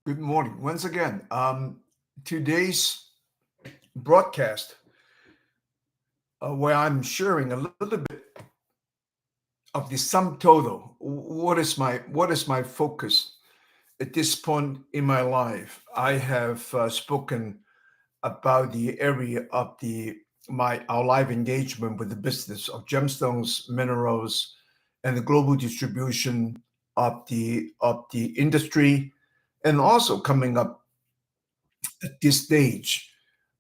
Good morning. Once again, today's broadcast, where I'm sharing a little bit of the sum total. What is my focus at this point in my life? I have spoken about the area of the my our live engagement with the business of gemstones, minerals, and the global distribution of the industry, and also coming up at this stage.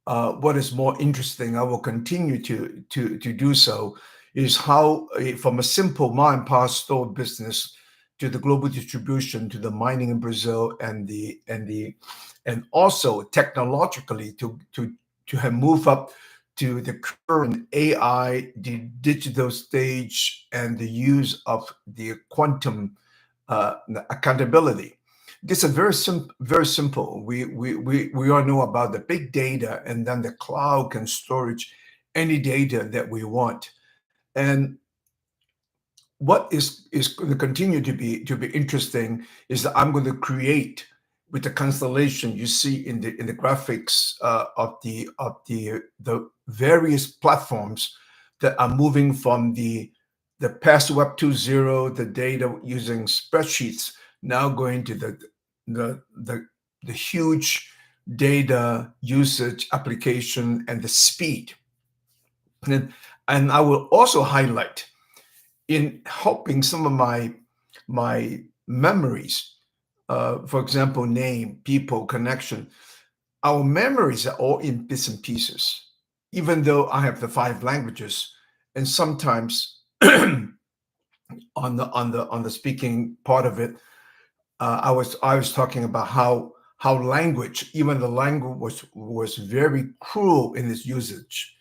What is more interesting, I will continue to do so, is how from a simple mom and pop store business to the global distribution to the mining in Brazil and also technologically to have moved up to the current AI, the digital stage, and the use of the quantum accountability. This is very simple. We all know about the big data, and then the cloud can storage any data that we want. And what is going to continue to be interesting is that I'm going to create with the constellation you see in the graphics of the various platforms that are moving from the past Web 2.0, the data using spreadsheets, now going to the the, the huge data usage application and the speed. And I will also highlight in helping some of my memories, for example, name, people, connection. Our memories are all in bits and pieces, even though I have the five languages, and sometimes on the speaking part of it, I was talking about how language, even the language was very cruel in its usage.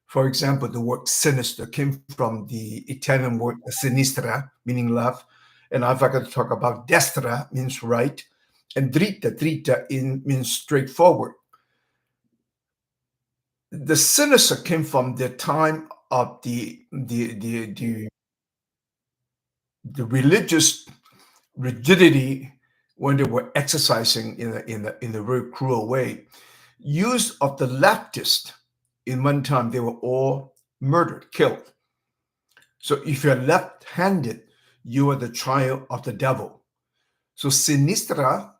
For example, the word sinister came from the Italian word sinistra, meaning left. And I forgot to talk about destra, means right, and dritta means straightforward. The sinister came from the time of the religious rigidity when they were exercising in a very cruel way. Use of the leftist in one time, they were all murdered, killed. So if you're left-handed, you are the child of the devil. So sinistra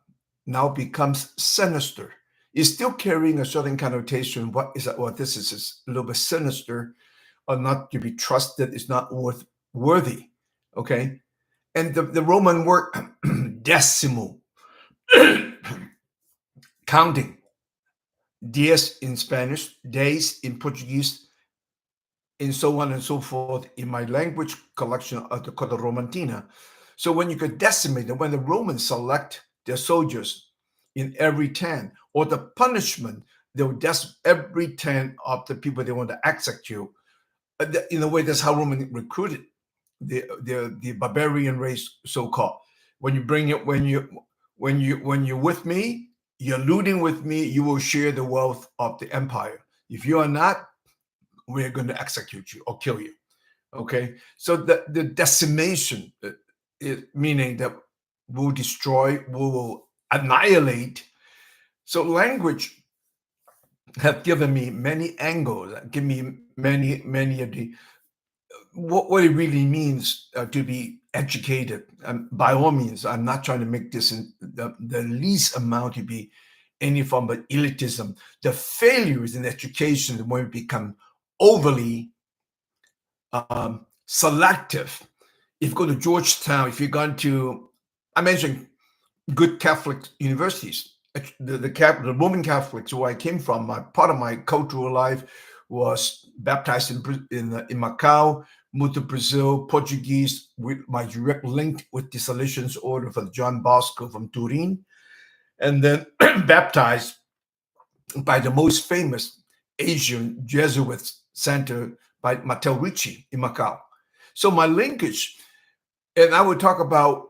now becomes sinister. It's still carrying a certain connotation. What is that? Well, this is a little bit sinister or not to be trusted. It's not worthy. Okay. And the Roman word decimal, counting, dias in Spanish, days in Portuguese, and so on and so forth in my language collection of the Coda Romantina. So when you could decimate, when the Romans select their soldiers in every 10, or the punishment, they would every 10 of the people they want to execute. In a way, that's how Roman recruited the barbarian race, so called. When you bring it, when you're with me, you're looting with me, you will share the wealth of the empire. If you are not, we're going to execute you or kill you. Okay, so the decimation, meaning that we'll destroy, we will annihilate. So language have given me many angles, give me many of the what it really means to be educated. By all means, I'm not trying to make this in the least amount to be any form of elitism. The failures in education when we become overly selective. If you go to Georgetown, if you've gone to, I mentioned good Catholic universities, the Roman Catholics where I came from. Part of my cultural life was baptized in Macau, moved to Brazil, Portuguese, with my direct link with the Salesians Order for John Bosco from Turin, and then baptized by the most famous Asian Jesuit center by Matteo Ricci in Macau. So my linkage, and I would talk about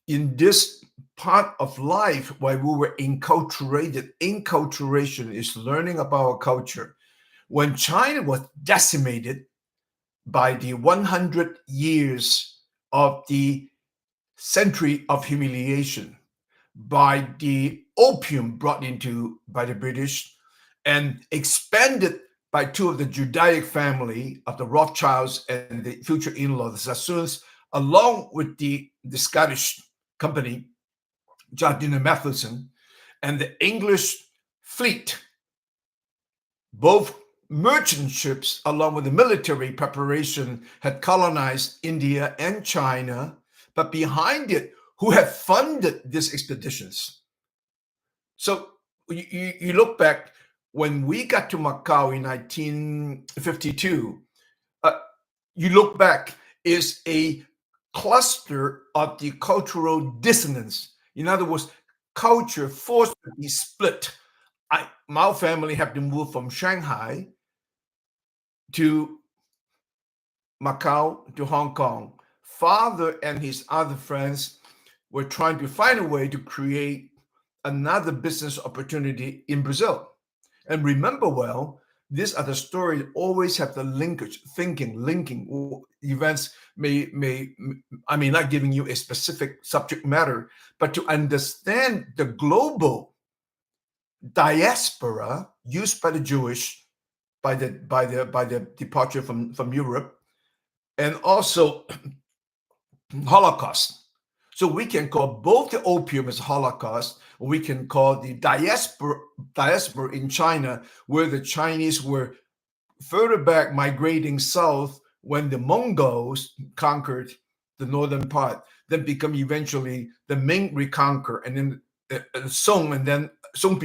in this part of life why we were enculturated. Enculturation is learning about our culture. When China was decimated by the 100 years of the century of humiliation, by the opium brought into by the British and expanded by two of the Judaic family of the Rothschilds and the future in-law, the Sassoons, along with the Scottish company, Jardine Matheson, and the English fleet, both merchant ships, along with the military preparation, had colonized India and China. But behind it, who had funded these expeditions? So you look back, when we got to Macau in 1952, you look back, is a cluster of the cultural dissonance. In other words, culture forced to be split. My family had to move from Shanghai to Macau to Hong Kong. Father and his other friends were trying to find a way to create another business opportunity in Brazil. And remember well, these are the stories always have the linkage, linking events. I mean, not giving you a specific subject matter, but to understand the global diaspora used by the Jewish by the departure from Europe, and also Holocaust. So we can call both the opium as Holocaust, or we can call the diaspora in China, where the Chinese were further back migrating south when the Mongols conquered the northern part, then become eventually the Ming reconquer, and then Song, and then Song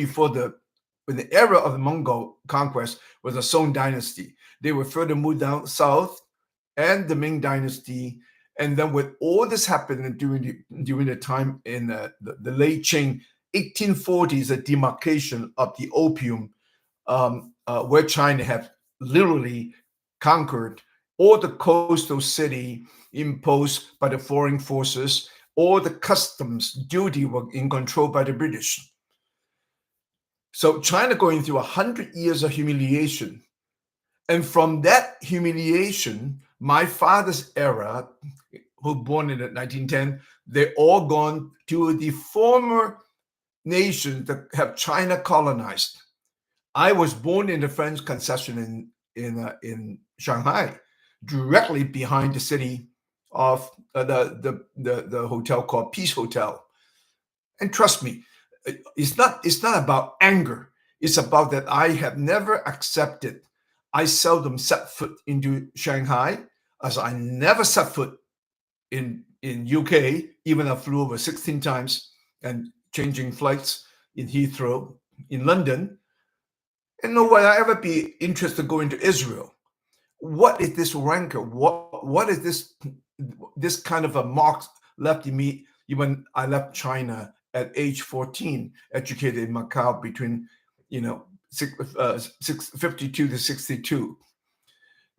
when the era of the Mongol conquest was the Song dynasty. They were further moved down south, and the Ming dynasty. And then with all this happening during the time in the late Qing 1840s, a demarcation of the opium, where China had literally conquered all the coastal city imposed by the foreign forces. All the customs duty were in control by the British. So China going through 100 years of humiliation. And from that humiliation, my father's era, who born in 1910, they're all gone to the former nations that have China colonized. I was born in the French concession in Shanghai, directly behind the city of the hotel called Peace Hotel. And trust me, it's not about anger. It's about that I have never accepted. I seldom set foot into Shanghai, as I never set foot in UK, even I flew over 16 times and changing flights in Heathrow, in London. And nor would I ever be interested going to Israel. What is this rancor? What is this kind of a mark left in me when I left China at age 14, educated in Macau between 52 to 62?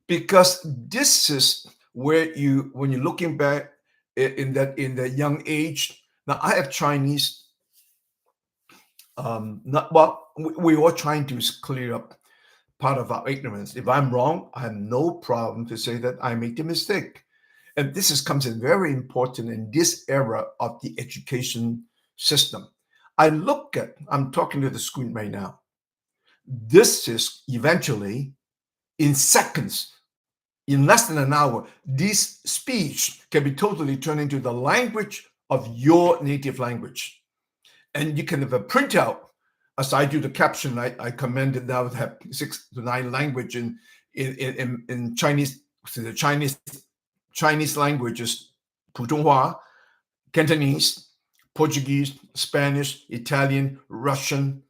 Because this is where when you're looking back in that young age. Now I have Chinese. We're all trying to clear up part of our ignorance. If I'm wrong, I have no problem to say that I made a mistake. And comes in very important in this era of the education system. I'm talking to the screen right now. This is eventually, in seconds, in less than an hour, this speech can be totally turned into the language of your native language. And you can have a printout, as I do the caption. I commended that would have 6 to 9 language in Chinese. So the Chinese languages, 普通话, Cantonese, Portuguese, Spanish, Italian, Russian.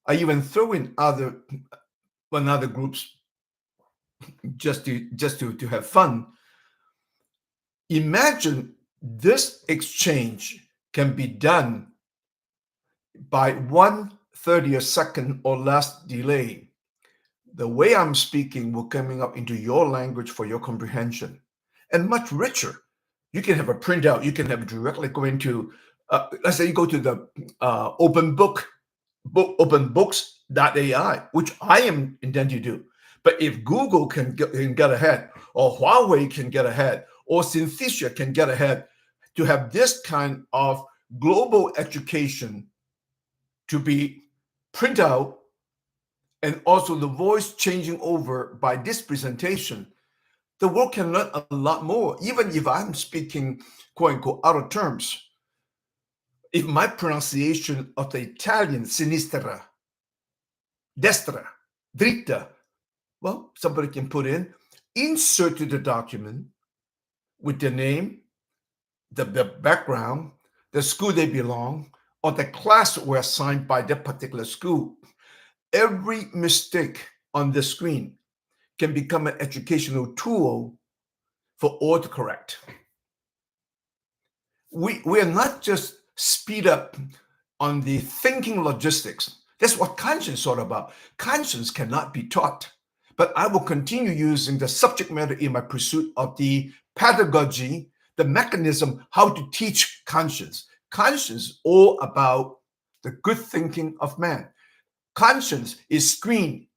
I even throw in other groups just to have fun. Imagine this exchange can be done by 1/30 second or less delay. The way I'm speaking will coming up into your language for your comprehension, and much richer. You can have a printout. You can have directly go into, let's say you go to the openbooks.ai, which I am intending to do. But if Google can get ahead, or Huawei can get ahead, or Synthesia can get ahead, to have this kind of global education to be printed out, and also the voice changing over by this presentation, the world can learn a lot more. Even if I'm speaking, quote unquote, out of terms, if my pronunciation of the Italian sinistra, destra, dritta, well, somebody can put in, insert to the document with the name, the background, the school they belong, or the class were assigned by that particular school. Every mistake on the screen can become an educational tool for all to correct. We are not just speed up on the thinking logistics. That's what conscience is all about. Conscience cannot be taught. But I will continue using the subject matter in my pursuit of the pedagogy, the mechanism, how to teach conscience. Conscience is all about the good thinking of man. Conscience is screened.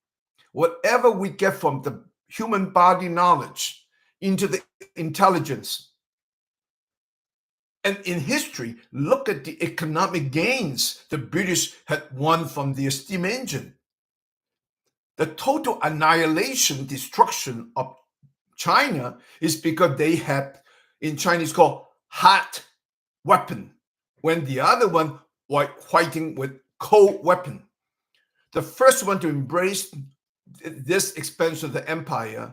Whatever we get from the human body knowledge into the intelligence. And in history, look at the economic gains the British had won from the steam engine. The total annihilation, destruction of China is because they had, in Chinese, called hot weapon, when the other one was fighting with cold weapon. The first one to embrace this expansion of the empire,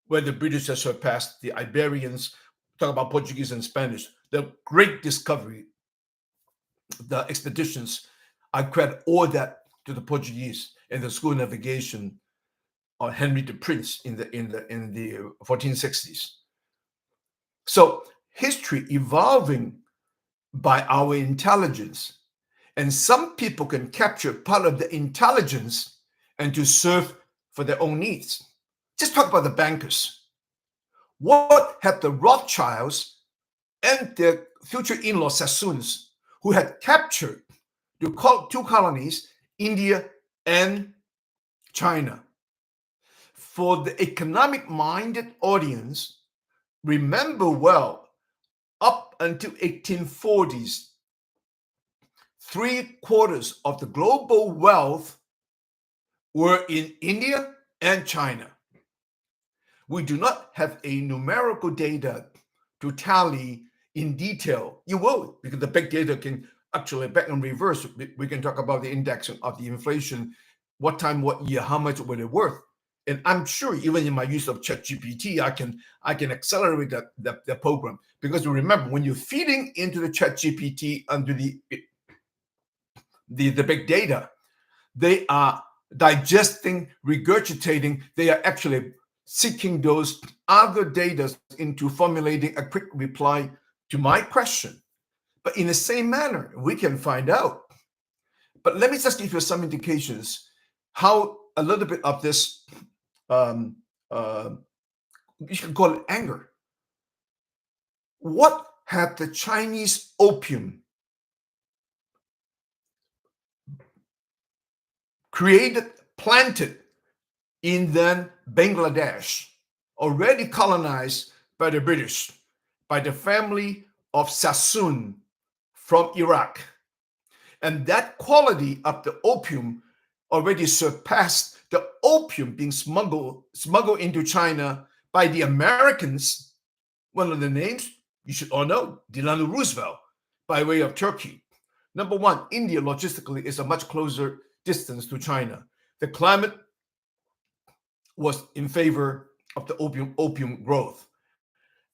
where the British have surpassed the Iberians, talk about Portuguese and Spanish, the great discovery, the expeditions, I credit all that to the Portuguese and the school of navigation of Henry the Prince in the 1460s. So history evolving by our intelligence, and some people can capture part of the intelligence and to serve for their own needs. Just talk about the bankers. What have the Rothschilds and their future in-law Sassoons, who had captured the two colonies, India and China? For the economic-minded audience, remember well, up until 1840s, 3/4 of the global wealth were in India and China. We do not have a numerical data to tally in detail. You will, because the big data can actually back and reverse. We can talk about the indexing of the inflation, what time, what year, how much were they worth. And I'm sure even in my use of ChatGPT, I can accelerate that program. Because remember, when you're feeding into the ChatGPT under the big data, they are digesting, regurgitating, they are actually seeking those other data into formulating a quick reply to my question. But in the same manner, we can find out. But let me just give you some indications how a little bit of this, you can call it anger. What had the Chinese opium created, planted in then Bangladesh, already colonized by the British, by the family of Sassoon from Iraq. And that quality of the opium already surpassed the opium being smuggled into China by the Americans. One of the names you should all know, Delano Roosevelt, by way of Turkey. Number one, India logistically is a much closer distance to China. The climate was in favor of the opium growth.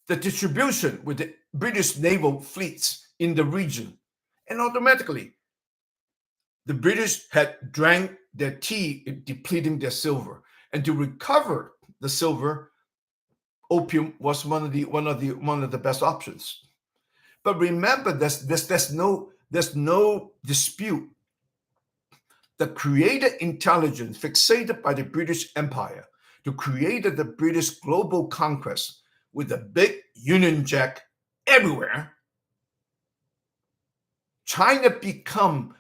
The distribution with the British naval fleets in the region, and automatically the British had drank their tea in depleting their silver, and to recover the silver, opium was one of the best options. But remember, there's no dispute. The created intelligence fixated by the British Empire to create the British global conquest with the big Union Jack everywhere, China become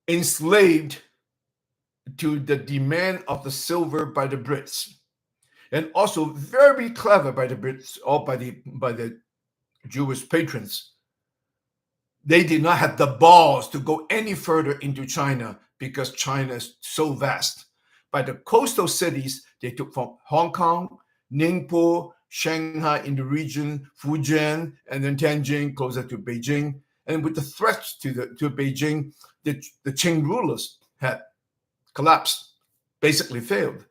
enslaved to the demand of the silver by the Brits, and also very clever by the Brits or by the Jewish patrons. They did not have the balls to go any further into China because China is so vast. By the coastal cities, they took from Hong Kong, Ningpo, Shanghai in the region, Fujian, and then Tianjin closer to Beijing. And with the threats to Beijing, the Qing rulers had collapsed, basically failed.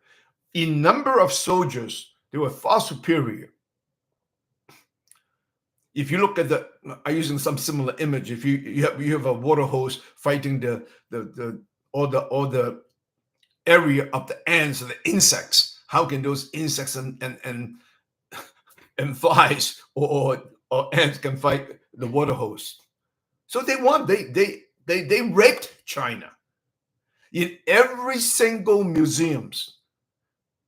In number of soldiers, they were far superior. If you look at I'm using some similar image. If you have a water hose fighting all the area of the ants and the insects, how can those insects and flies or ants can fight the water hose? So they won. They raped China. In every single museums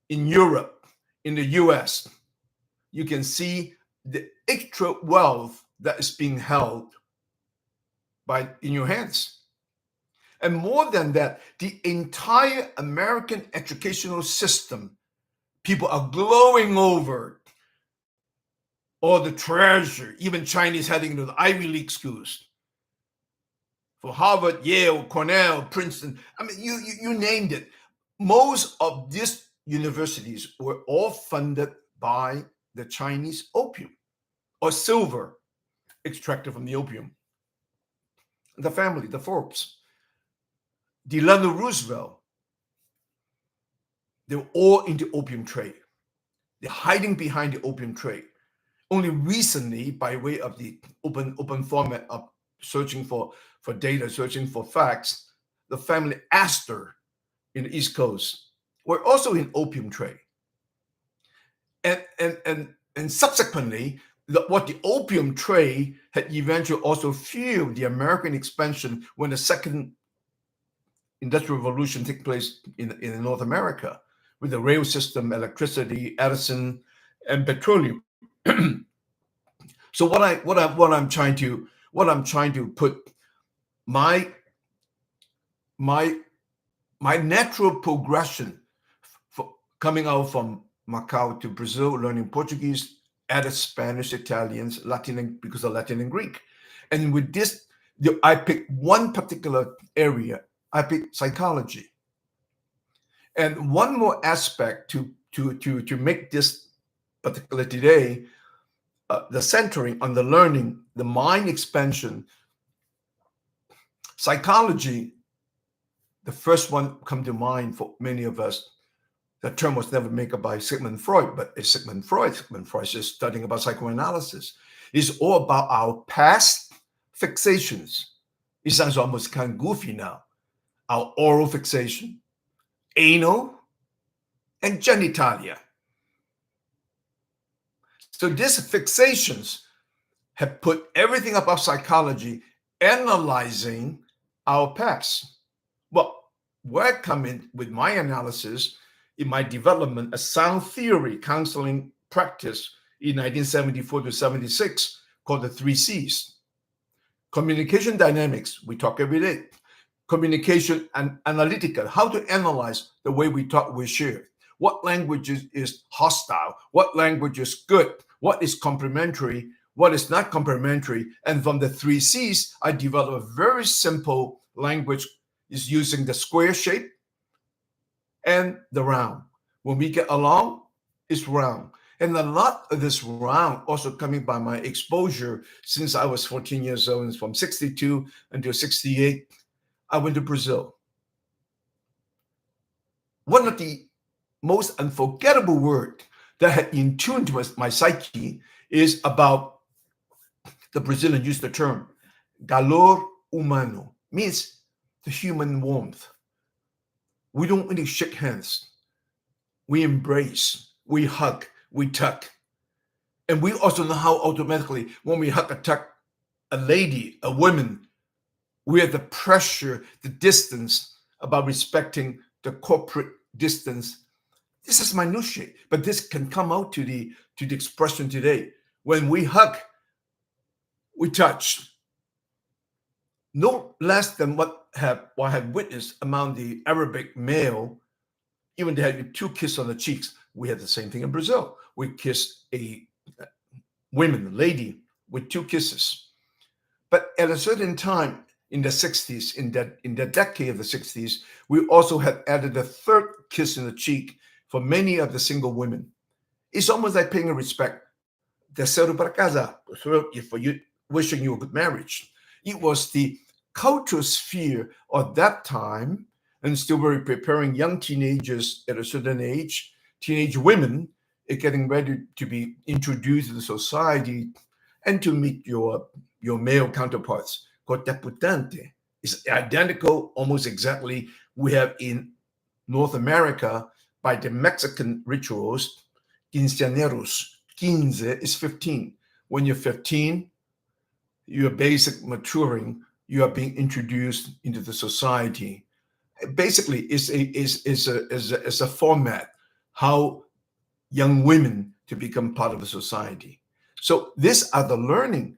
in Europe, in the US, you can see the extra wealth that is being held in your hands. And more than that, the entire American educational system, people are glowing over all the treasure, even Chinese heading to the Ivy League schools. For Harvard, Yale, Cornell, Princeton, I mean, you named it. Most of these universities were all funded by the Chinese opium or silver extracted from the opium. The family, the Forbes, Delano Roosevelt, they were all into opium trade. They're hiding behind the opium trade. Only recently, by way of the open format of searching for data, searching for facts, the family Astor in the East Coast were also in opium trade. And subsequently, what the opium trade had eventually also fueled the American expansion when the second industrial revolution took place in North America with the rail system, electricity, Edison, and petroleum. So what I'm trying to put my natural progression for coming out from Macau to Brazil, learning Portuguese, added Spanish, Italian, Latin, because of Latin and Greek. And with this, I picked one particular area. I picked psychology. And one more aspect to make this particular today, the centering on the learning, the mind expansion. Psychology, the first one come to mind for many of us. The term was never made up by Sigmund Freud, but it's Sigmund Freud. Sigmund Freud is studying about psychoanalysis. It's all about our past fixations. It sounds almost kind of goofy now. Our oral fixation, anal, and genitalia. So these fixations have put everything about psychology analyzing our past. Well, where I come in with my analysis, in my development, a sound theory counseling practice in 1974 to 76 called the 3 C's. Communication dynamics, we talk every day. Communication and analytical, how to analyze the way we talk, we share. What language is hostile? What language is good? What is complementary? What is not complementary? And from the 3 C's, I developed a very simple language is using the square shape and the round. When we get along, it's round. And a lot of this round also coming by my exposure since I was 14 years old, and from 62 until 68, I went to Brazil. One of the most unforgettable words that had in tune to my psyche is about the Brazilian use the term calor humano, means the human warmth. We don't really shake hands. We embrace, we hug, we tuck. And we also know how automatically when we hug or tuck a lady, a woman, we have the pressure, the distance about respecting the corporate distance. This is minutiae, but this can come out to the expression today. When we hug, we touch. No less than what I had witnessed among the Arabic male, even they had 2 kisses on the cheeks. We had the same thing in Brazil. We kissed a woman, a lady, with 2 kisses. But at a certain time in the 60s, in the decade of the 60s, we also had added a third kiss in the cheek for many of the single women. It's almost like paying a respect. Deseo para casa, for you, wishing you a good marriage. It was the cultural sphere of that time, and still very preparing young teenagers at a certain age, teenage women, getting ready to be introduced to the society and to meet your male counterparts. Cotaputante is identical, almost exactly, we have in North America by the Mexican rituals, quinceañeros. Quince is 15. When you're 15, you're basic maturing, you are being introduced into the society. Basically, is a format how young women to become part of the society. So these are the learning,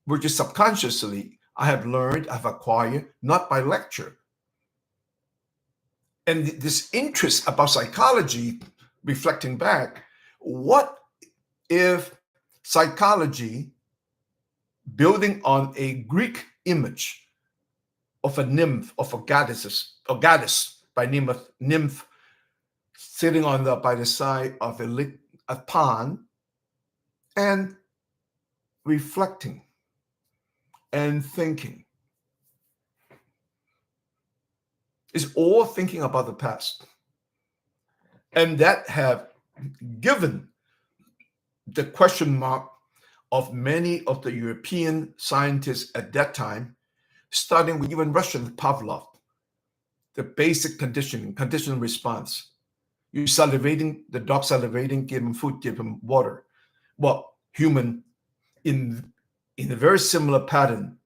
which is subconsciously I have learned, I've acquired, not by lecture. And this interest about psychology, reflecting back, what if psychology, building on a Greek image of a nymph, of a goddess by name of nymph, sitting by the side of a pond and reflecting and thinking, is all thinking about the past, and that have given the question mark of many of the European scientists at that time, starting with even Russian Pavlov, the basic conditioning response. You're salivating, the dog salivating, give him food, give him water. Well, human in a very similar pattern.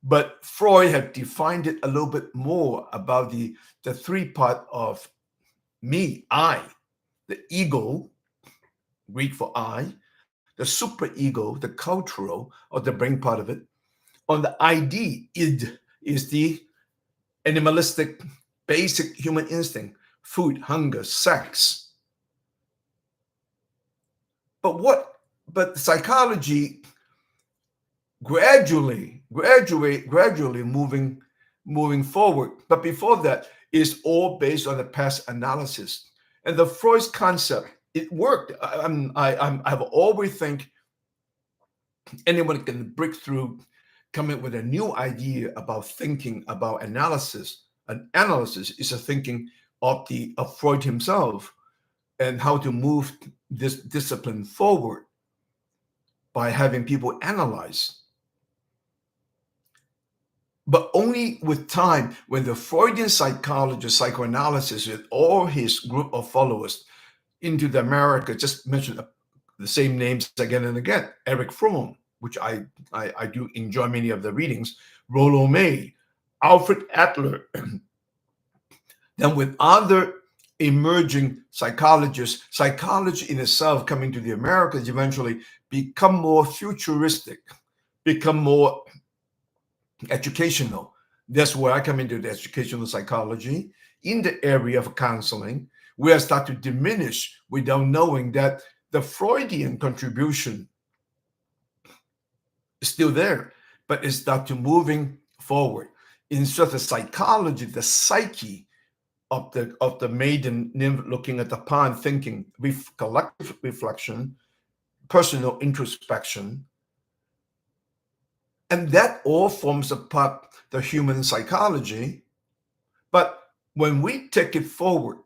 But Freud had defined it a little bit more about the three part of me, I, the ego, Greek for I, the superego, the cultural or the brain part of it. On the ID, id is the animalistic, basic human instinct, food, hunger, sex. But psychology gradually moving forward. But before that, is all based on the past analysis. And the Freud's concept, it worked. I've always think anyone can break through, come up with a new idea about thinking, about analysis. An analysis is a thinking of Freud himself and how to move this discipline forward by having people analyze. But only with time, when the Freudian psychologist, psychoanalysis, with all his group of followers into the America, just mentioned the same names again and again. Eric Fromm, which I do enjoy many of the readings, Rollo May, Alfred Adler, then with other emerging psychologists, psychology in itself coming to the Americas eventually become more futuristic, become more educational. That's where I come into the educational psychology in the area of counseling, where I start to diminish without knowing that the Freudian contribution is still there, but it starts to moving forward. Instead of psychology, the psyche of the maiden nymph looking at the pond, thinking, collective reflection, personal introspection, and that all forms a part of the human psychology. But when we take it forward,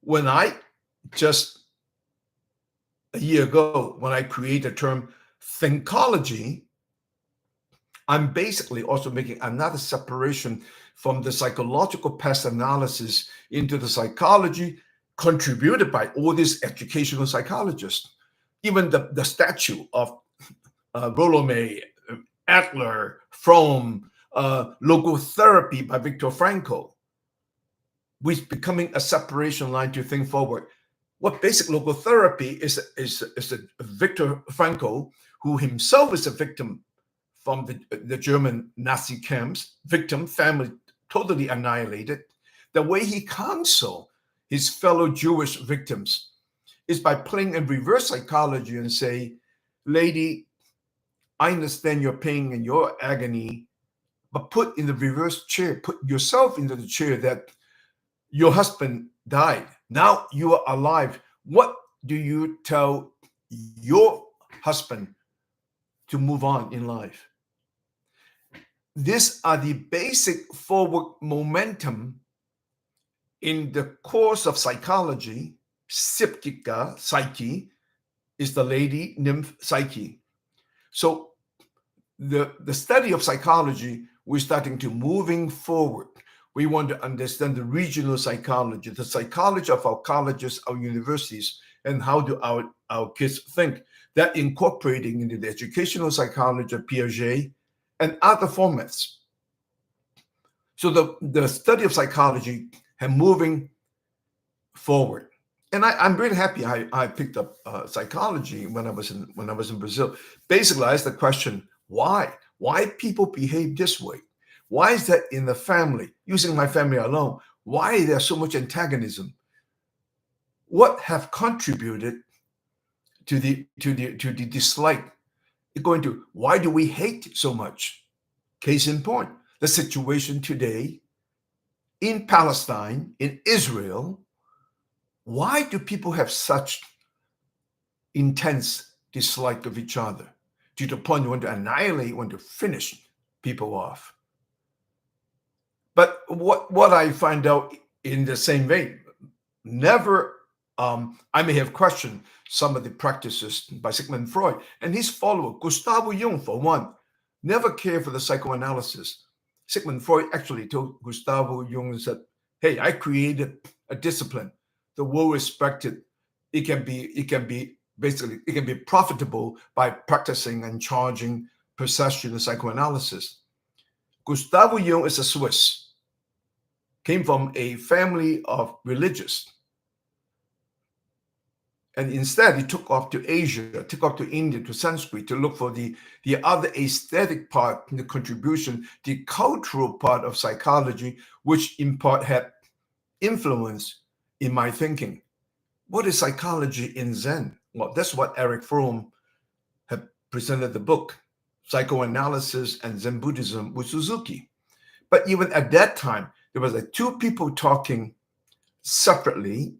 when I just a year ago, when I create the term thinkology, I'm basically also making another separation from the psychological past analysis into the psychology contributed by all these educational psychologists. Even the statue of Rollo May, Adler, Fromm, logotherapy by Viktor Frankl, with becoming a separation line to think forward. What basic logotherapy is Viktor Frankl, who himself is a victim from the German Nazi camps, victim, family totally annihilated. The way he counsel his fellow Jewish victims is by playing in reverse psychology and say, lady, I understand your pain and your agony, but put in the reverse chair, put yourself into the chair that your husband died. Now you are alive. What do you tell your husband to move on in life? These are the basic forward momentum in the course of psychology. Psychika, psyche, is the lady nymph psyche. So the study of psychology, we're starting to moving forward. We want to understand the regional psychology, the psychology of our colleges, our universities, and how do our kids think. That incorporating into the educational psychology of Piaget and other formats. So the study of psychology and moving forward. And I'm really happy I picked up psychology when I was in Brazil. Basically, I asked the question, why people behave this way? Why is that in the family? Using my family alone, why there's so much antagonism? What have contributed to the dislike? Going to why do we hate so much? Case in point, the situation today in Palestine, in Israel. Why do people have such intense dislike of each other to the point you want to annihilate, want to finish people off? But what I find out in the same vein, never, I may have questioned some of the practices by Sigmund Freud and his follower, Gustavo Jung, for one, never cared for the psychoanalysis. Sigmund Freud actually told Gustavo Jung and said, hey, I created a discipline, the well respected. It can be profitable by practicing and charging possession and psychoanalysis. Gustavo Jung is a Swiss, came from a family of religious. And instead, he took off to Asia, took off to India, to Sanskrit, to look for the other aesthetic part, the contribution, the cultural part of psychology, which in part had influence in my thinking. What is psychology in Zen? Well, that's what Eric Fromm had presented the book, Psychoanalysis and Zen Buddhism with Suzuki. But even at that time, there was like two people talking separately,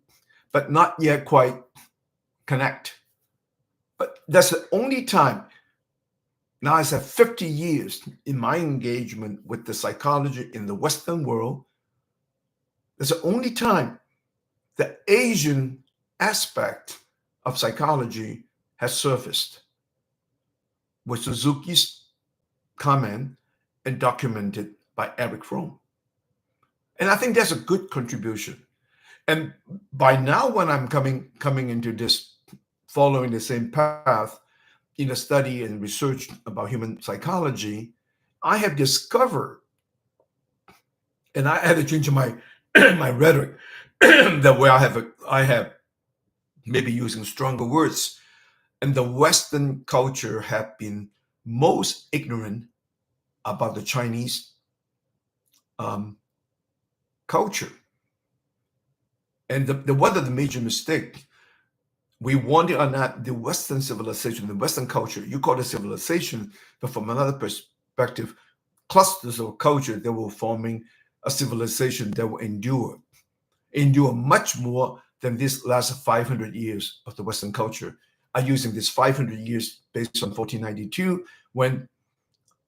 but not yet quite connect. But that's the only time. Now I have 50 years in my engagement with the psychology in the Western world. That's the only time the Asian aspect of psychology has surfaced with Suzuki's comment and documented by Eric Fromm. And I think that's a good contribution. And by now, when I'm coming into this, following the same path in a study and research about human psychology, I have discovered, and I had to change my my rhetoric, that way I have maybe using stronger words, and the Western culture have been most ignorant about the Chinese culture. And one of the major mistakes, we want it or not, the Western civilization, the Western culture, you call it civilization, but from another perspective, clusters of culture that were forming a civilization that will endure much more than this last 500 years of the Western culture. I'm using this 500 years based on 1492, when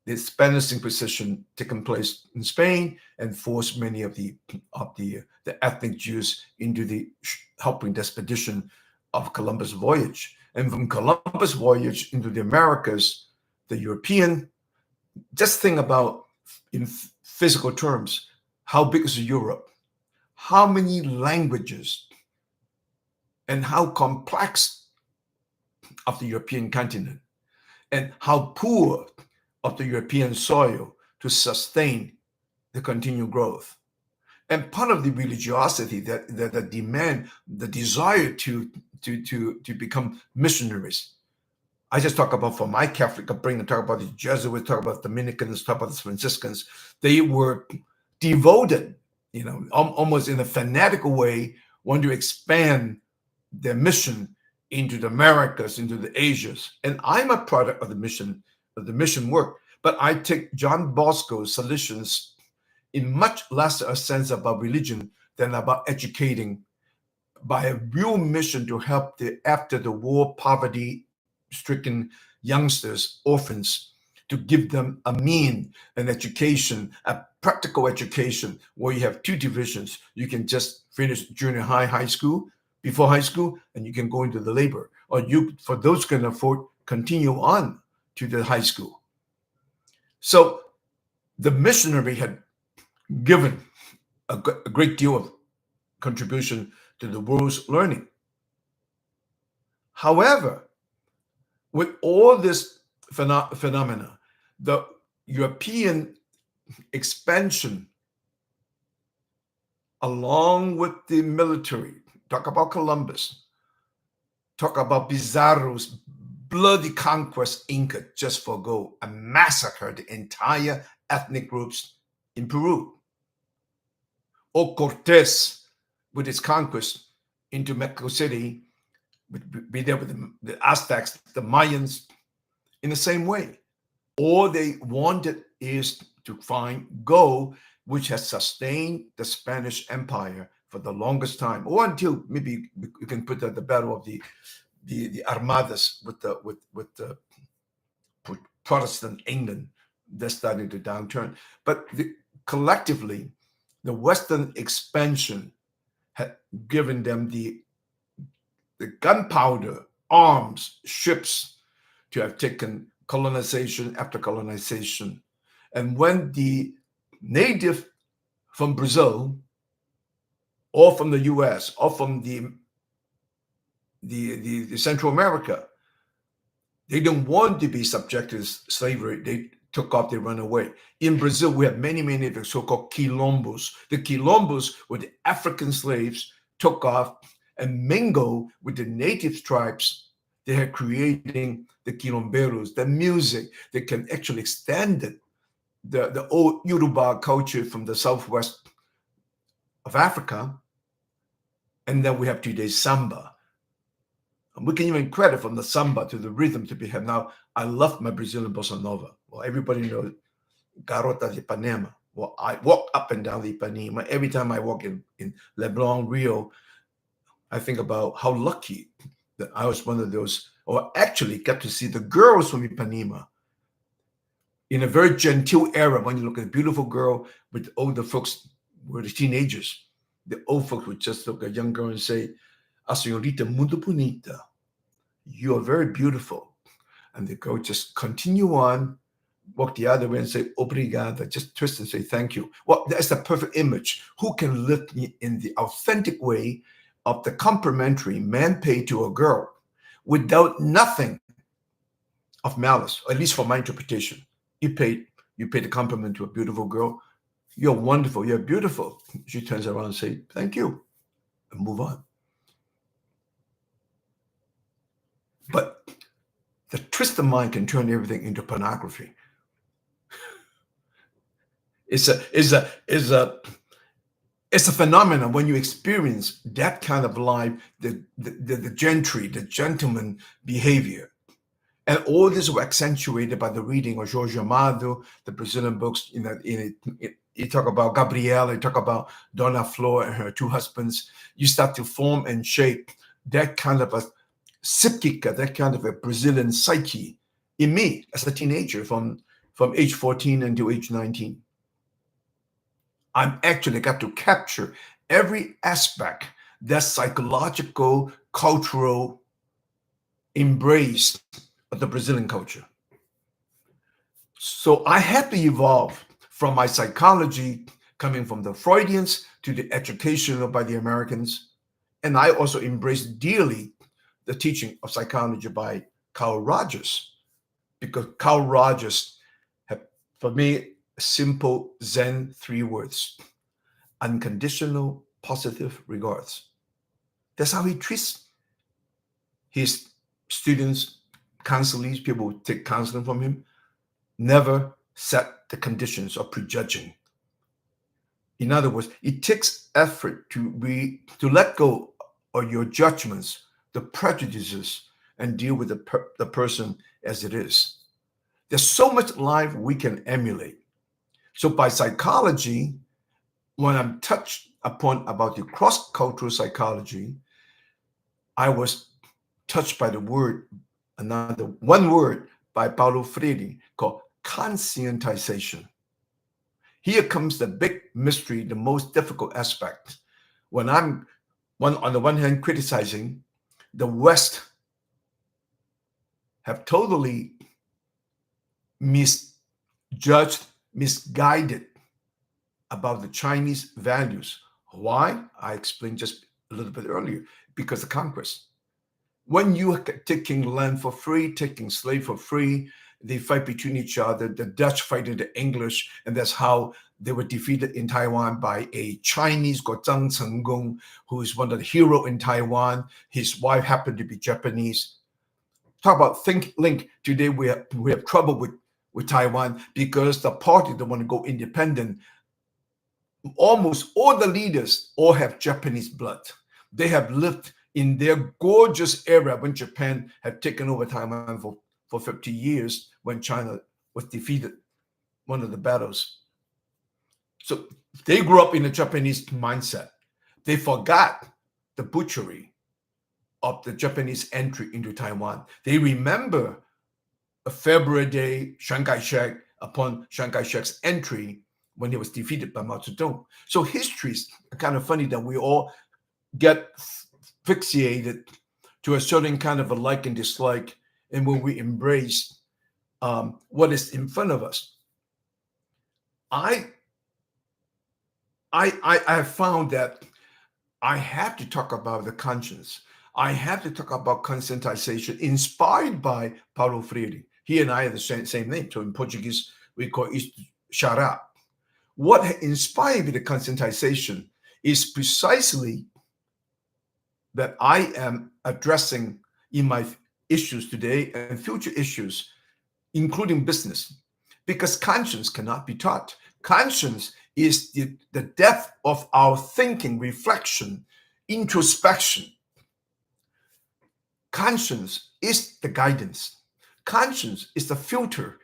the Spanish Inquisition taken place in Spain and forced many of the ethnic Jews into the helping expedition of Columbus' voyage. And from Columbus' voyage into the Americas, the European, just think about in physical terms, how big is Europe? How many languages and how complex of the European continent, and how poor of the European soil to sustain the continued growth. And part of the religiosity, that demand, the desire to become missionaries. I just talk about, for my Catholic upbringing, talk about the Jesuits, talk about the Dominicans, talk about the Franciscans. They were devoted, almost in a fanatical way, want to expand their mission into the Americas, into the Asias. And I'm a product of the mission the mission work. But I take John Bosco's solutions in much less a sense about religion than about educating by a real mission to help the after the war poverty stricken youngsters, orphans, to give them a mean, an education, a practical education where you have two divisions. You can just finish junior high, high school, before high school, and you can go into the labor. Or you, for those who can afford, continue on to the high school. So the missionary had given a great deal of contribution to the world's learning. However, with all this phenomena, the European expansion, along with the military, talk about Columbus, talk about Pizarro's bloody conquest Inca just for gold, and massacred the entire ethnic groups in Peru. Or Cortés with his conquest into Mexico City, would be there with the Aztecs, the Mayans, in the same way. All they wanted is to find gold, which has sustained the Spanish Empire for the longest time, or until maybe you can put at the battle of the Armadas with the Protestant England that's starting to downturn. But collectively, the Western expansion had given them the gunpowder, arms, ships to have taken colonization after colonization. And when the native from Brazil, or from the US, or from the Central America, they don't want to be subjected to slavery. They took off, they run away. In Brazil, we have many of the so-called quilombos. The quilombos were the African slaves, took off and mingled with the native tribes. They are creating the quilomberos, the music that can actually extend it, the old Yoruba culture from the southwest of Africa. And then we have today's samba. And we can even credit from the samba to the rhythm to be had. Now, I love my Brazilian bossa nova. Well, everybody knows Garota de Ipanema. Well, I walk up and down the Ipanema. Every time I walk in Leblon, Rio, I think about how lucky that I was one of those, or actually got to see the girls from Ipanema in a very genteel era. When you look at a beautiful girl with older folks, were the teenagers. The old folks would just look at a young girl and say, "A senhorita muito bonita. You are very beautiful." And the girl just continue on, walk the other way and say, "Obrigada," just twist and say, "Thank you." Well, that's the perfect image. Who can live in the authentic way of the complimentary man paid to a girl without nothing of malice, at least for my interpretation. You paid the compliment to a beautiful girl. "You're wonderful. You're beautiful." She turns around and says, "Thank you," and move on. But the twisted mind can turn everything into pornography. It's a phenomenon when you experience that kind of life, the gentry, the gentleman behavior. And all this was accentuated by the reading of Jorge Amado, the Brazilian books. You talk about Gabriela, you talk about Dona Flor and her two husbands. You start to form and shape that kind of a psychica, that kind of a Brazilian psyche in me as a teenager from age 14 until age 19. I'm actually got to capture every aspect, that psychological, cultural embrace of the Brazilian culture. So I had to evolve from my psychology coming from the Freudians to the education by the Americans. And I also embraced dearly the teaching of psychology by Carl Rogers, because Carl Rogers had, for me, simple Zen 3 words: unconditional positive regards. That's how he treats his students, counselees, people who take counseling from him. Never set the conditions of prejudging. In other words, it takes effort to let go of your judgments, the prejudices, and deal with the person as it is. There's so much life we can emulate. So by psychology, when I'm touched upon about the cross-cultural psychology, I was touched by the word, one word by Paulo Freire called conscientization. Here comes the big mystery, the most difficult aspect. When I'm on the one hand criticizing, the West have totally misjudged, misguided about the Chinese values. Why? I explained just a little bit earlier, because of conquest. When you are taking land for free, taking slave for free, they fight between each other. The Dutch fighting the English, and that's how they were defeated in Taiwan by a Chinese called Zhang Chenggong, who is one of the heroes in Taiwan. His wife happened to be Japanese. Talk about think link. Today we have trouble with Taiwan because the party that want to go independent. Almost all the leaders all have Japanese blood. They have lived in their gorgeous era when Japan had taken over Taiwan for 50 years when China was defeated, one of the battles. So they grew up in a Japanese mindset. They forgot the butchery of the Japanese entry into Taiwan. They remember a February day, upon Chiang Kai-shek's entry when he was defeated by Mao Zedong. So history is kind of funny that we all get fixated to a certain kind of a like and dislike, and when we embrace what is in front of us. I have found that I have to talk about the conscience. I have to talk about conscientization inspired by Paulo Freire. He and I are the same name. So in Portuguese, we call it Xará. What inspired me the conscientization is precisely that I am addressing in my issues today and future issues, including business, because conscience cannot be taught. Conscience is the depth of our thinking, reflection, introspection. Conscience is the guidance. Conscience is the filter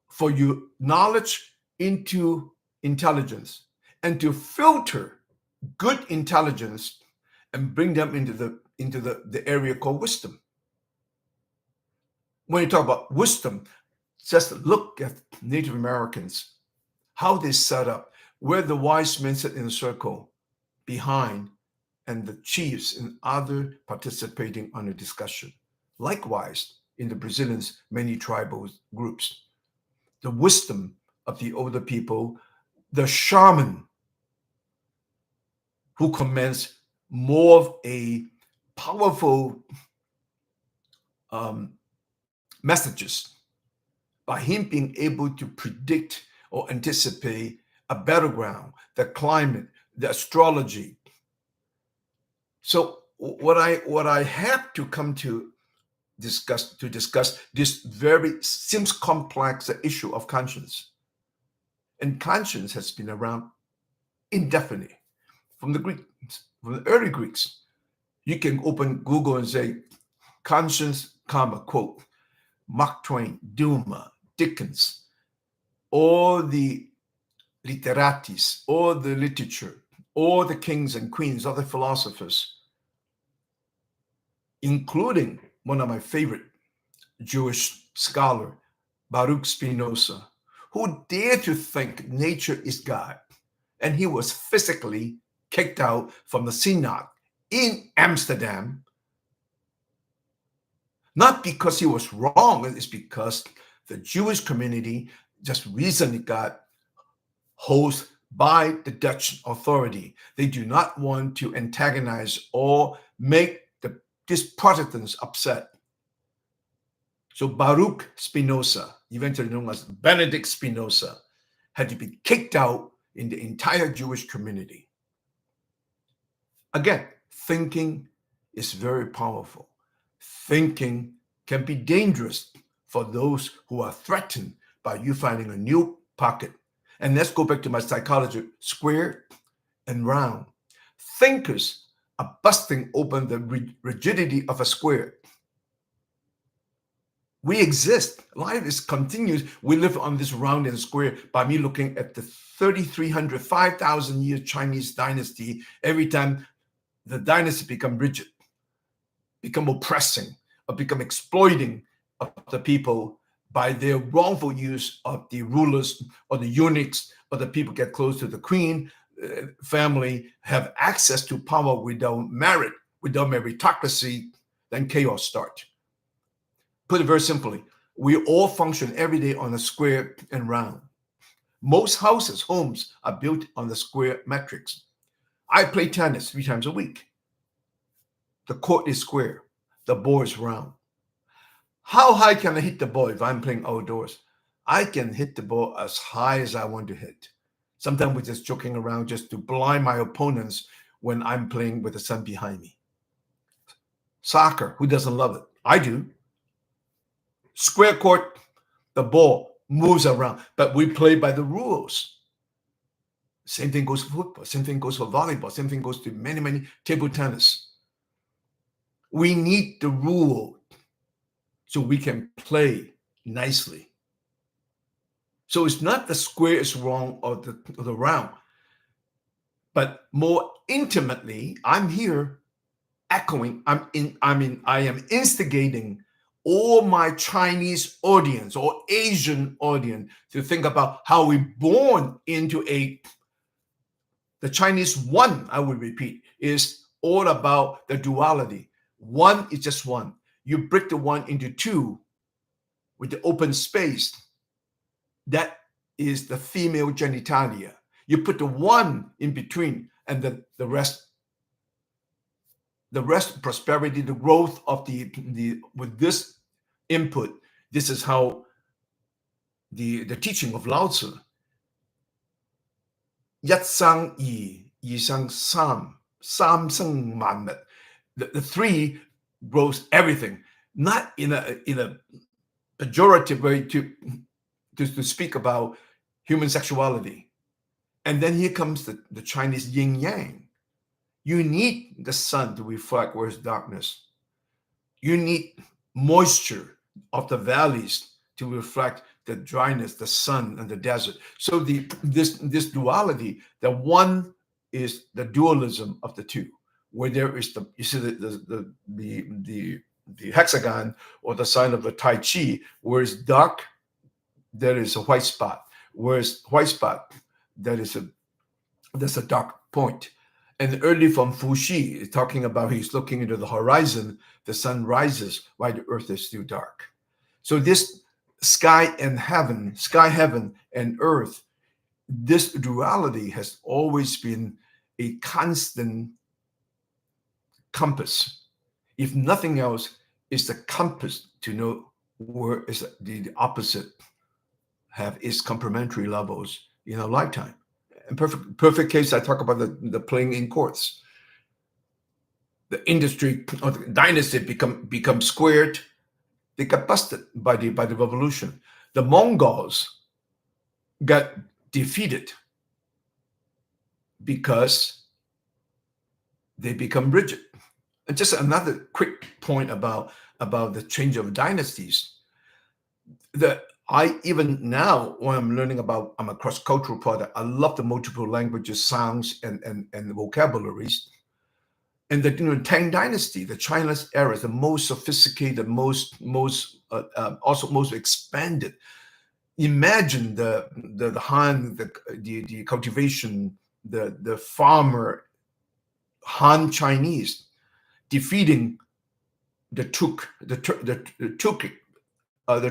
for your knowledge into intelligence, and to filter good intelligence and bring them into the area called wisdom. When you talk about wisdom, just look at Native Americans, how they set up, where the wise men sit in a circle behind, and the chiefs and other participating on a discussion. Likewise, in the Brazilians, many tribal groups, the wisdom of the older people, the shaman who commands more of a powerful messages by him being able to predict or anticipate a battleground, the climate, the astrology. So what I have to come to discuss this very seems complex issue of conscience. And conscience has been around indefinitely from the Greeks, from the early Greeks. You can open Google and say conscience, quote, Mark Twain, Dumas, Dickens, all the literatis, all the literature, all the kings and queens, all the philosophers, including one of my favorite Jewish scholar, Baruch Spinoza, who dared to think nature is God. And he was physically kicked out from the synod in Amsterdam, not because he was wrong, it's because the Jewish community just recently got hosed by the Dutch authority. They do not want to antagonize or make these Protestants upset. So Baruch Spinoza, eventually known as Benedict Spinoza, had to be kicked out in the entire Jewish community. Again, thinking is very powerful. Thinking can be dangerous for those who are threatened by you finding a new pocket. And let's go back to my psychology, square and round. Thinkers are busting open the rigidity of a square. We exist. Life is continuous. We live on this round and square by me looking at the 3,300, 5,000 year Chinese dynasty. Every time the dynasty become rigid, become oppressing, or become exploiting of the people by their wrongful use of the rulers or the eunuchs, or the people get close to the queen family, have access to power without merit, without meritocracy, then chaos starts. Put it very simply, we all function every day on a square and round. Most houses, homes are built on the square metrics. I play tennis 3 times a week. The court is square, the ball is round. How high can I hit the ball if I'm playing outdoors? I can hit the ball as high as I want to hit. Sometimes we're just joking around just to blind my opponents when I'm playing with the sun behind me. Soccer, who doesn't love it? I do. Square court, the ball moves around, but we play by the rules. Same thing goes for football. Same thing goes for volleyball. Same thing goes to many table tennis. We need the rule so we can play nicely. So it's not the square is wrong or the round, but more intimately, I'm here echoing. I am instigating all my Chinese audience or Asian audience to think about how we born into the Chinese one, I will repeat, is all about the duality. One is just one. You break the one into two with the open space. That is the female genitalia. You put the one in between, and then the rest, prosperity, the growth of the with this input. This is how the teaching of Lao Tzu. Yat sang yi, yi sang sam, sam sang man met. The three grows everything, not in a pejorative way to speak about human sexuality. And then here comes the Chinese yin yang. You need the sun to reflect where's darkness. You need moisture of the valleys to reflect the dryness, the sun, and the desert. So this duality, the one is the dualism of the two, where there is the hexagon or the sign of the Tai Chi, where it's dark, there is a white spot. Whereas white spot, there's a dark point. And early from Fuxi is talking about he's looking into the horizon, the sun rises while the earth is still dark. So this sky, heaven, and earth, this duality has always been a constant compass. If nothing else, it's the compass to know where is the opposite have its complementary levels in a lifetime. In perfect case, I talk about the playing in courts. The industry or the dynasty become squared. They got busted by the revolution. The Mongols got defeated because they become rigid. And just another quick point about the change of dynasties. I even now, when I'm learning about, I'm a cross-cultural product, I love the multiple languages, sounds, and vocabularies. And the Tang Dynasty, the Chinese era, is the most sophisticated, also most expanded. Imagine the Han, the cultivation, the farmer Han Chinese defeating the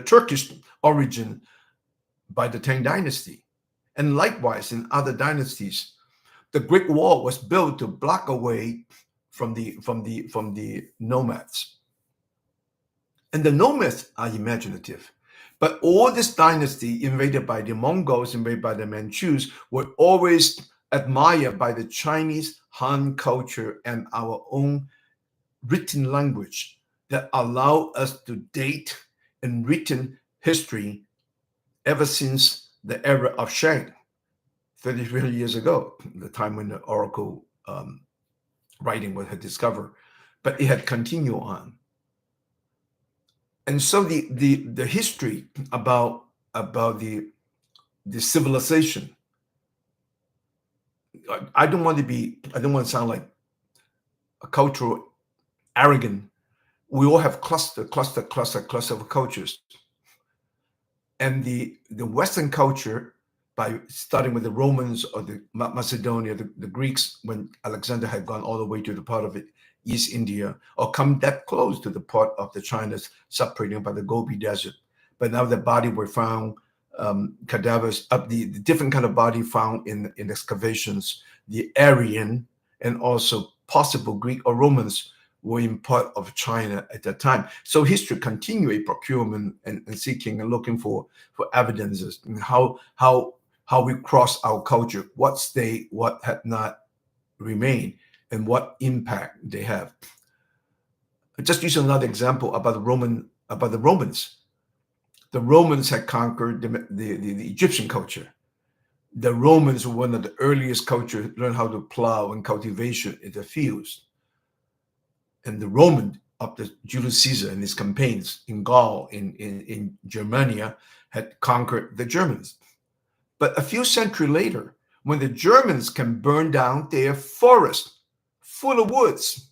Turkish origin by the Tang Dynasty. And likewise in other dynasties, the Great Wall was built to block away from the nomads. And the nomads are imaginative. But all this dynasty invaded by the Mongols, invaded by the Manchus, were always admired by the Chinese Han culture and our own written language that allow us to date and written history ever since the era of Shang, 33 years ago, the time when the oracle writing was discovered, but it had continued on. And so the history about the civilization. I don't want to sound like a cultural arrogant. We all have cluster of cultures. And the Western culture, by starting with the Romans or the Macedonia, the Greeks, when Alexander had gone all the way to the part of it, East India, or come that close to the part of the China's separated by the Gobi Desert. But now the body were found, cadavers of the different kind of body found in excavations, the Aryan and also possible Greek or Romans were in part of China at that time. So history continued a procurement and seeking and looking for evidences and how we cross our culture, what stayed, what had not remained, and what impact they have. Just use another example about the Romans. The Romans had conquered the Egyptian culture. The Romans were one of the earliest cultures to learn how to plow and cultivation in the fields. And the Roman of the Julius Caesar and his campaigns in Gaul, in Germania, had conquered the Germans. But a few centuries later, when the Germans can burn down their forest full of woods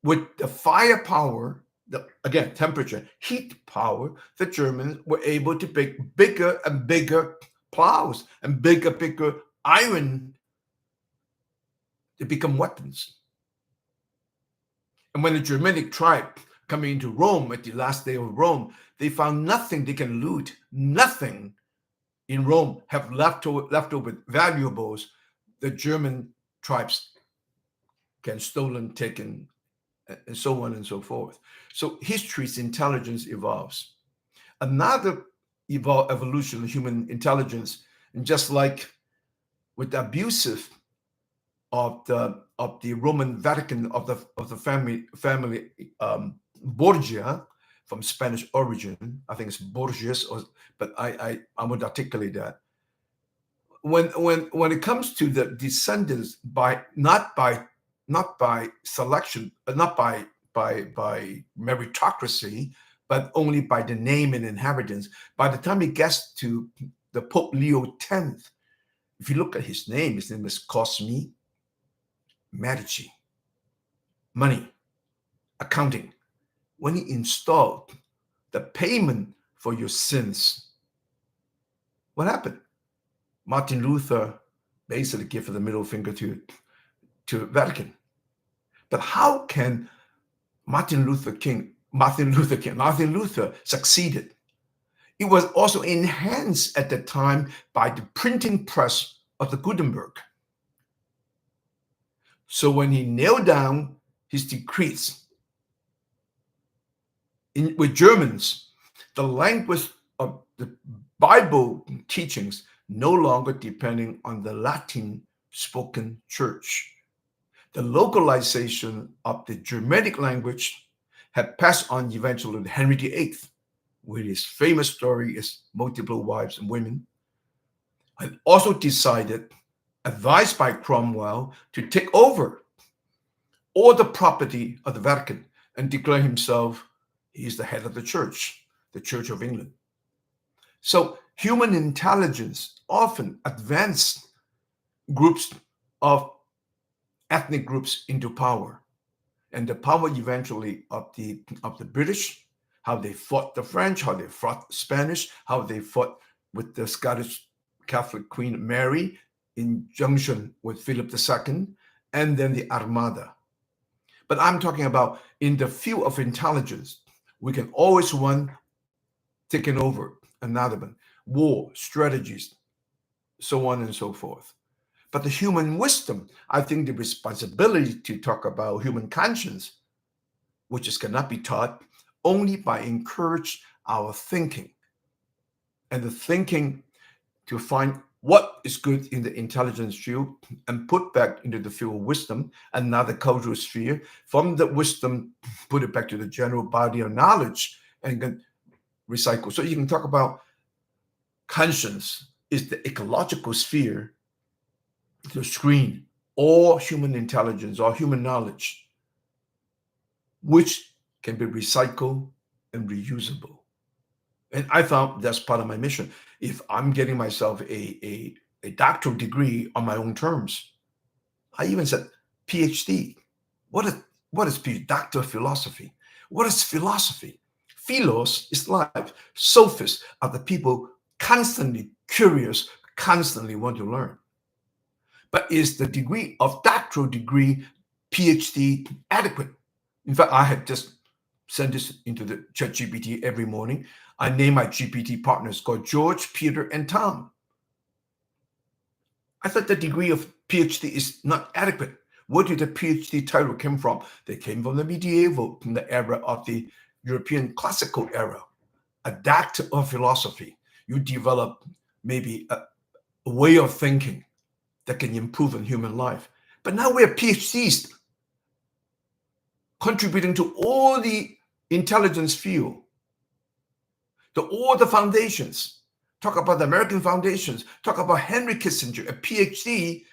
with the firepower, again, temperature, heat power, the Germans were able to make bigger and bigger plows and bigger iron to become weapons. And when the Germanic tribe coming into Rome at the last day of Rome, they found nothing they can loot, nothing in Rome have leftover valuables the German tribes can stolen, taken, and so on and so forth. So history's intelligence evolves. Another evolution of human intelligence, and just like with the abusive of the Roman Vatican of the family Borgia, from Spanish origin, I think it's Borges, but I would articulate that. When it comes to the descendants, not by selection, not by meritocracy, but only by the name and inheritance. By the time it gets to the Pope Leo X, if you look at his name is Cosmi Medici, money, accounting. When he installed the payment for your sins, what happened? Martin Luther basically gave the middle finger to Vatican. But how can Martin Luther succeeded? It was also enhanced at the time by the printing press of the Gutenberg. So when he nailed down his decrees with Germans, the language of the Bible teachings no longer depending on the Latin spoken church. The localization of the Germanic language had passed on eventually to Henry VIII, with his famous story is multiple wives and women, and also decided, advised by Cromwell, to take over all the property of the Vatican and declare himself he is the head of the Church of England. So human intelligence often advanced groups of ethnic groups into power, and the power eventually of the British, how they fought the French, how they fought Spanish, how they fought with the Scottish Catholic Queen Mary in junction with Philip II, and then the Armada. But I'm talking about in the field of intelligence, we can always one taking over another one, war, strategies, so on and so forth. But the human wisdom, I think the responsibility to talk about human conscience, which cannot be taught, only by encourage our thinking. And the thinking to find what is good in the intelligence field and put back into the field of wisdom, another cultural sphere. From the wisdom, put it back to the general body of knowledge and then recycle. So you can talk about conscience is the ecological sphere to screen all human intelligence or human knowledge, which can be recycled and reusable. And I thought that's part of my mission. If I'm getting myself a doctoral degree on my own terms, I even said PhD. What is PhD? Doctor of Philosophy. What is philosophy? Philos is life. Sophists are the people constantly curious, constantly want to learn. But is the degree of doctoral degree, PhD, adequate? In fact, I had just sent this into the ChatGPT every morning. I name my GPT partners called George, Peter, and Tom. I thought the degree of PhD is not adequate. Where did the PhD title come from? They came from the medieval, from the era of the European classical era. A doctor of philosophy. You develop maybe a way of thinking that can improve in human life. But now we're PhDs contributing to all the intelligence field, to all the foundations. Talk about the American foundations. Talk about Henry Kissinger, a PhD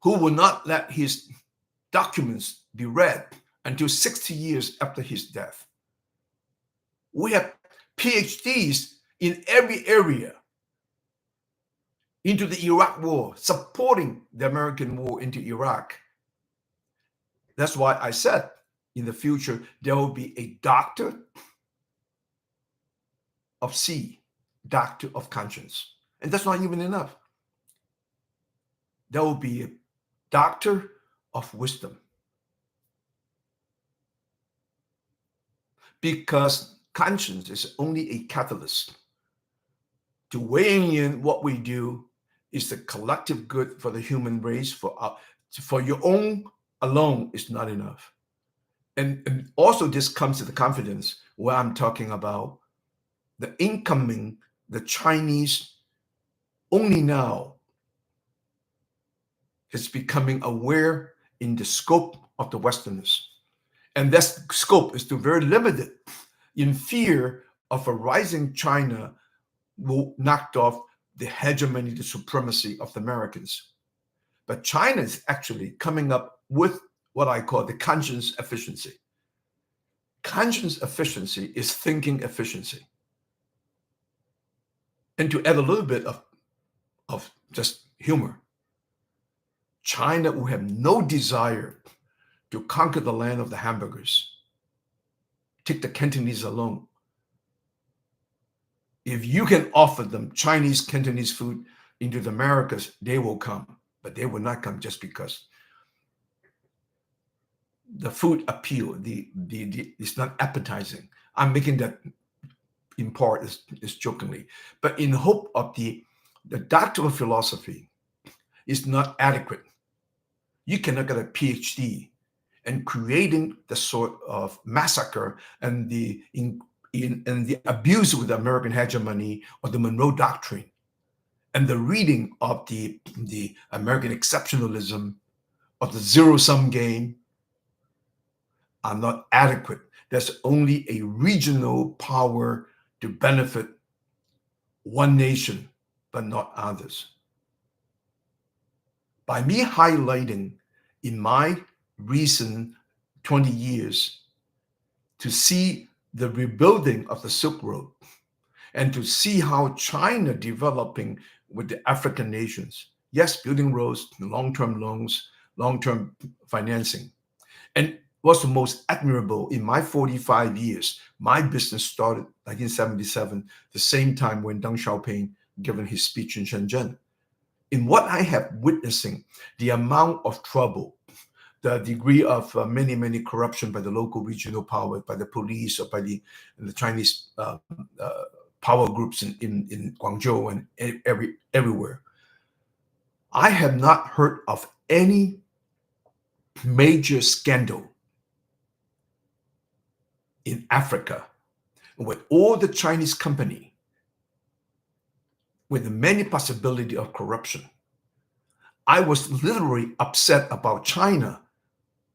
who will not let his documents be read until 60 years after his death. We have PhDs in every area into the Iraq war, supporting the American war into Iraq. That's why I said in the future, there will be a doctor of C, doctor of conscience. And that's not even enough. There will be a doctor of wisdom. Because conscience is only a catalyst to weighing in what we do is the collective good for the human race. For your own alone is not enough. And also this comes to the confidence where I'm talking about the Chinese only now is becoming aware in the scope of the Westerners. And that scope is still very limited in fear of a rising China will knock off the hegemony, the supremacy of the Americans. But China is actually coming up with what I call the conscience efficiency. Conscience efficiency is thinking efficiency. And to add a little bit of just humor, China will have no desire to conquer the land of the hamburgers. Take the Cantonese alone. If you can offer them Chinese Cantonese food into the Americas, they will come. But they will not come just because the food appeal, it's not appetizing. I'm making that in part is jokingly. But in hope of the doctor of philosophy is not adequate. You cannot get a PhD and creating the sort of massacre and the abuse with the American hegemony or the Monroe Doctrine and the reading of the American exceptionalism of the zero-sum game are not adequate. There's only a regional power to benefit one nation, but not others. By me highlighting in my recent 20 years to see the rebuilding of the Silk Road and to see how China developing with the African nations, yes, building roads, long-term loans, long-term financing. And what's the most admirable in my 45 years, my business started 1977, the same time when Deng Xiaoping given his speech in Shenzhen. In what I have witnessing, the amount of trouble, the degree of many corruption by the local regional power, by the police, or by the Chinese power groups in Guangzhou and everywhere. I have not heard of any major scandal in Africa with all the Chinese company with many possibility of corruption. I was literally upset about China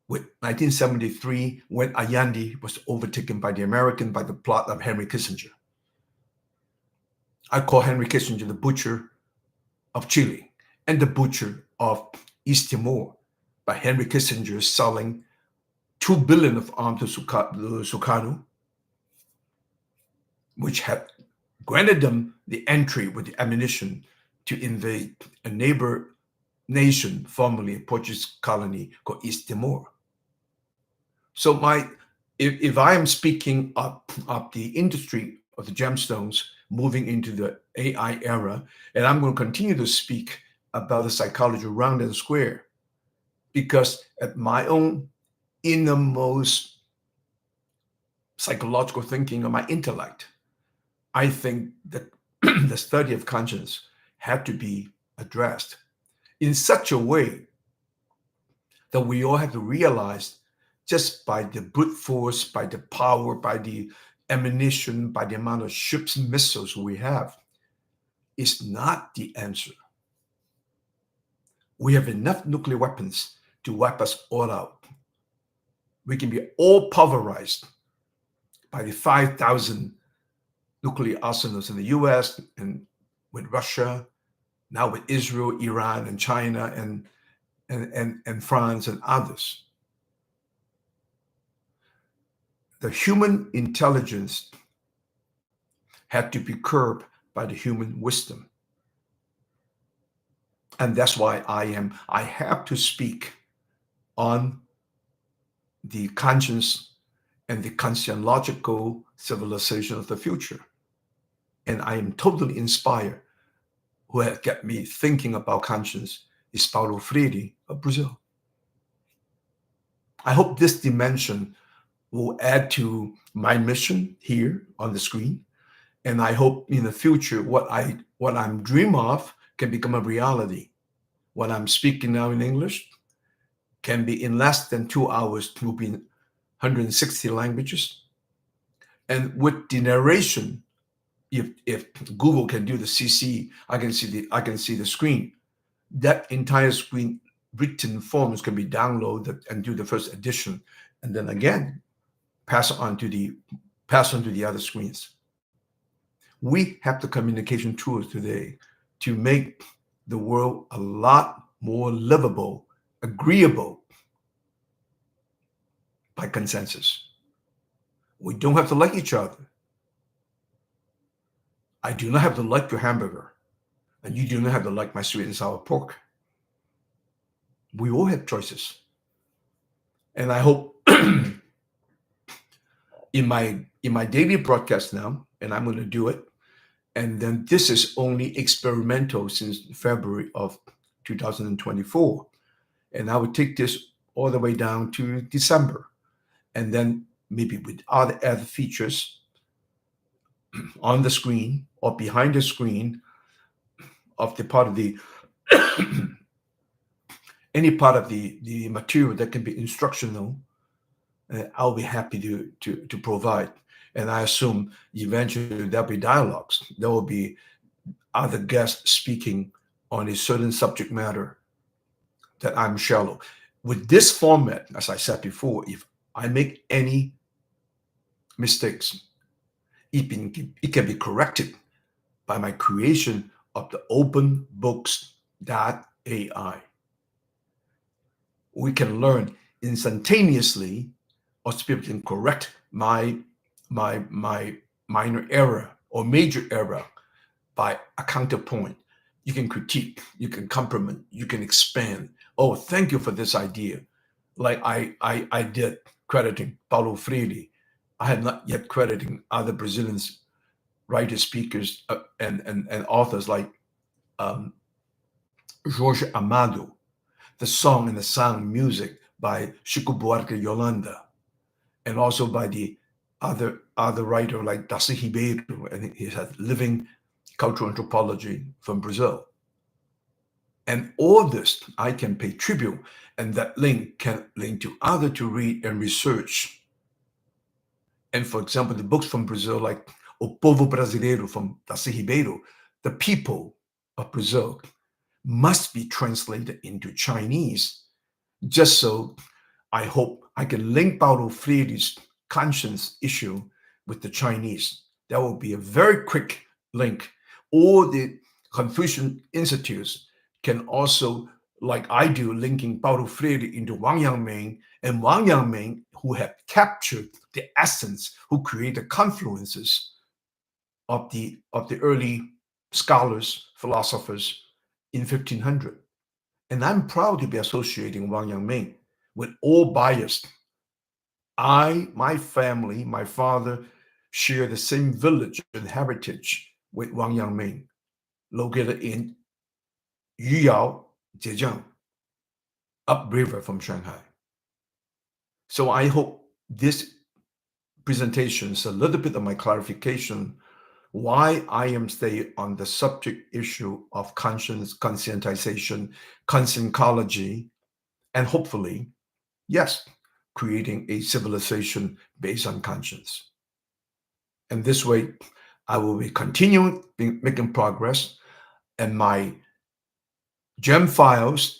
with 1973 when Allende was overtaken by the American by the plot of Henry Kissinger. I call Henry Kissinger the butcher of Chile and the butcher of East Timor by Henry Kissinger selling $2 billion of arms to Sukarno which had granted them the entry with the ammunition to invade a neighbor nation, formerly a Portuguese colony called East Timor. So if I am speaking of the industry of the gemstones moving into the AI era, and I'm going to continue to speak about the psychology round and square, because at my own innermost psychological thinking of my intellect, I think that the study of conscience had to be addressed in such a way that we all have to realize, just by the brute force, by the power, by the ammunition, by the amount of ships and missiles we have, is not the answer. We have enough nuclear weapons to wipe us all out. We can be all pulverized by the 5,000 nuclear arsenals in the US and with Russia, now with Israel, Iran, and China, and France and others. The human intelligence had to be curbed by the human wisdom. And that's why I have to speak on the conscience and the conscientological civilization of the future. And I am totally inspired. Who has got me thinking about conscience is Paulo Freire of Brazil. I hope this dimension will add to my mission here on the screen. And I hope in the future what I'm dream of can become a reality. What I'm speaking now in English can be in less than 2 hours, will be in 160 languages. And with the narration, if Google can do the CC, I can see the screen. That entire screen written forms can be downloaded and do the first edition, and then again pass on to the other screens. We have the communication tools today to make the world a lot more livable, agreeable by consensus. We don't have to like each other. I do not have to like your hamburger, and you do not have to like my sweet and sour pork. We all have choices. And I hope in my daily broadcast now, and I'm going to do it, and then this is only experimental since February of 2024. And I would take this all the way down to December. And then maybe with other features on the screen or behind the screen of the part of the any part of the material that can be instructional, I'll be happy to provide. And I assume eventually there'll be dialogues. There will be other guests speaking on a certain subject matter that I'm shallow. With this format, as I said before, if I make any mistakes, it can be corrected by my creation of the open books.ai. We can learn instantaneously, or people can correct my minor error or major error by a counterpoint. You can critique, you can compliment, you can expand. Oh, thank you for this idea. Like I did crediting Paulo Freire. I have not yet crediting other Brazilian writers, speakers, and authors like Jorge Amado, the song and the sound music by Chico Buarque Yolanda, and also by the other writer like Darcy Ribeiro, and he has living cultural anthropology from Brazil. And all this I can pay tribute, and that link can link to other to read and research. And for example, the books from Brazil, like O Povo Brasileiro from Darcy Ribeiro, the people of Brazil, must be translated into Chinese, just so I hope I can link Paulo Freire's conscience issue with the Chinese. That will be a very quick link. All the Confucian institutes can also, like I do, linking Paulo Freire into Wang Yangming, and Wang Yangming, who have captured the essence, who create the confluences of the early scholars, philosophers in 1500. And I'm proud to be associating Wang Yangming with all bias. My family, my father share the same village and heritage with Wang Yangming, located in Yuyao, Zhejiang, upriver from Shanghai. So I hope this presentation is a little bit of my clarification why I am staying on the subject issue of conscience, conscientization, consciencology, and hopefully, yes, creating a civilization based on conscience. And this way, I will be continuing making progress, and my Gemmfiles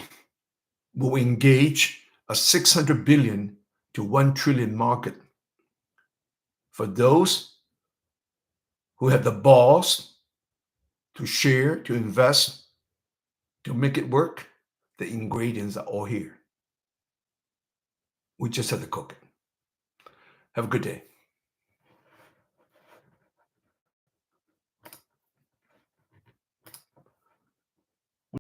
will engage a 600 billion to 1 trillion market for those who have the balls to share, to invest, to make it work. The ingredients are all here. We just have to cook it. Have a good day.